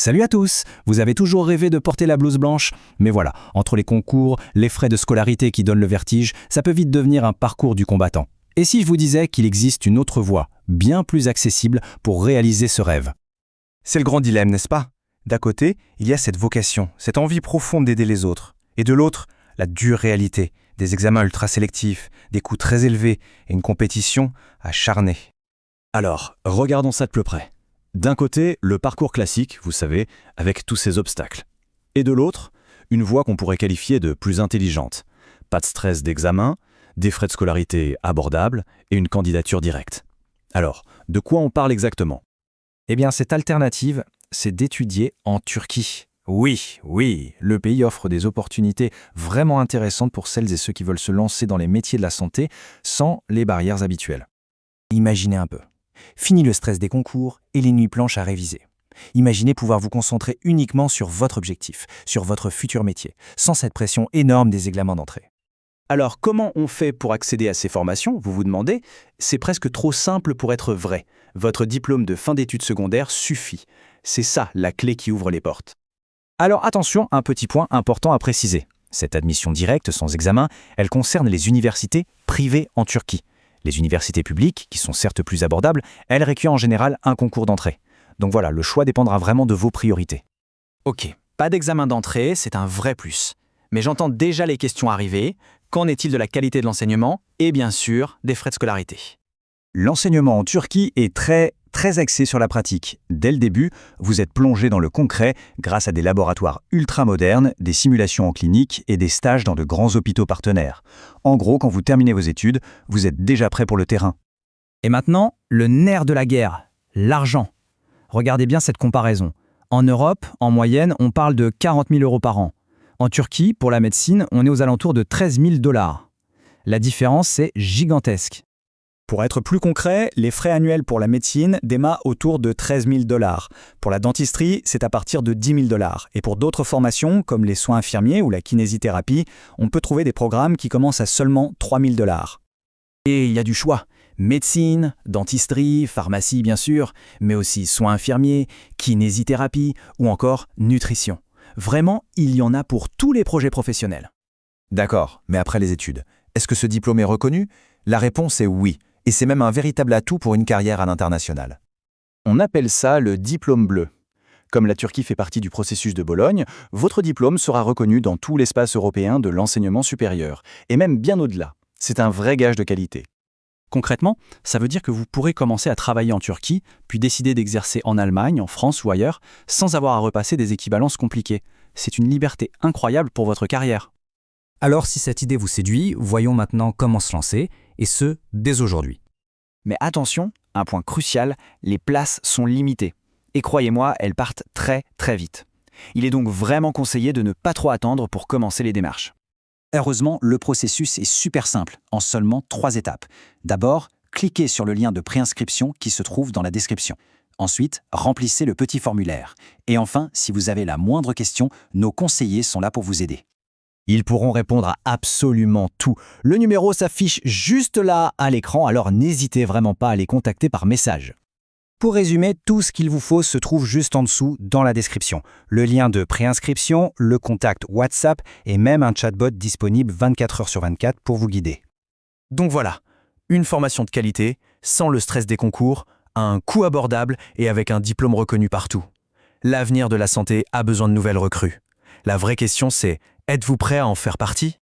Salut à tous! Vous avez toujours rêvé de porter la blouse blanche? Mais voilà, entre les concours, les frais de scolarité qui donnent le vertige, ça peut vite devenir un parcours du combattant. Et si je vous disais qu'il existe une autre voie, bien plus accessible pour réaliser ce rêve? C'est le grand dilemme, n'est-ce pas? D'un côté, il y a cette vocation, cette envie profonde d'aider les autres. Et de l'autre, la dure réalité, des examens ultra sélectifs, des coûts très élevés et une compétition acharnée. Alors, regardons ça de plus près. D'un côté, le parcours classique, vous savez, avec tous ses obstacles. Et de l'autre, une voie qu'on pourrait qualifier de plus intelligente. Pas de stress d'examen, des frais de scolarité abordables et une candidature directe. Alors, de quoi on parle exactement? Eh bien, cette alternative, c'est d'étudier en Turquie. Oui, le pays offre des opportunités vraiment intéressantes pour celles et ceux qui veulent se lancer dans les métiers de la santé sans les barrières habituelles. Imaginez un peu. Fini le stress des concours et les nuits blanches à réviser. Imaginez pouvoir vous concentrer uniquement sur votre objectif, sur votre futur métier, sans cette pression énorme des examens d'entrée. Alors, comment on fait pour accéder à ces formations, vous vous demandez? C'est presque trop simple pour être vrai. Votre diplôme de fin d'études secondaires suffit. C'est ça la clé qui ouvre les portes. Alors attention, un petit point important à préciser. Cette admission directe sans examen, elle concerne les universités privées en Turquie. Les universités publiques, qui sont certes plus abordables, elles requièrent en général un concours d'entrée. Donc voilà, le choix dépendra vraiment de vos priorités. Ok, pas d'examen d'entrée, c'est un vrai plus. Mais j'entends déjà les questions arriver. Qu'en est-il de la qualité de l'enseignement et bien sûr des frais de scolarité? L'enseignement en Turquie est très axé sur la pratique. Dès le début, vous êtes plongé dans le concret grâce à des laboratoires ultra modernes, des simulations en clinique et des stages dans de grands hôpitaux partenaires. En gros, quand vous terminez vos études, vous êtes déjà prêt pour le terrain. Et maintenant, le nerf de la guerre, l'argent. Regardez bien cette comparaison. En Europe, en moyenne, on parle de 40 000 € par an. En Turquie, pour la médecine, on est aux alentours de 13 000 $. La différence est gigantesque. Pour être plus concret, les frais annuels pour la médecine démarrent autour de 13 000 $. Pour la dentisterie, c'est à partir de 10 000 $. Et pour d'autres formations, comme les soins infirmiers ou la kinésithérapie, on peut trouver des programmes qui commencent à seulement 3 000 $. Et il y a du choix. Médecine, dentisterie, pharmacie bien sûr, mais aussi soins infirmiers, kinésithérapie ou encore nutrition. Vraiment, il y en a pour tous les projets professionnels. D'accord, mais après les études, est-ce que ce diplôme est reconnu? La réponse est oui, et c'est même un véritable atout pour une carrière à l'international. On appelle ça le diplôme bleu. Comme la Turquie fait partie du processus de Bologne, votre diplôme sera reconnu dans tout l'espace européen de l'enseignement supérieur, et même bien au-delà. C'est un vrai gage de qualité. Concrètement, ça veut dire que vous pourrez commencer à travailler en Turquie, puis décider d'exercer en Allemagne, en France ou ailleurs, sans avoir à repasser des équivalences compliquées. C'est une liberté incroyable pour votre carrière. Alors si cette idée vous séduit, voyons maintenant comment se lancer, et ce, dès aujourd'hui. Mais attention, un point crucial, les places sont limitées. Et croyez-moi, elles partent très vite. Il est donc vraiment conseillé de ne pas trop attendre pour commencer les démarches. Heureusement, le processus est super simple, en seulement 3 étapes. D'abord, cliquez sur le lien de préinscription qui se trouve dans la description. Ensuite, remplissez le petit formulaire. Et enfin, si vous avez la moindre question, nos conseillers sont là pour vous aider. Ils pourront répondre à absolument tout. Le numéro s'affiche juste là à l'écran, alors n'hésitez vraiment pas à les contacter par message. Pour résumer, tout ce qu'il vous faut se trouve juste en dessous dans la description. Le lien de préinscription, le contact WhatsApp et même un chatbot disponible 24 heures sur 24 pour vous guider. Donc voilà, une formation de qualité, sans le stress des concours, à un coût abordable et avec un diplôme reconnu partout. L'avenir de la santé a besoin de nouvelles recrues. La vraie question c'est, êtes-vous prêt à en faire partie ?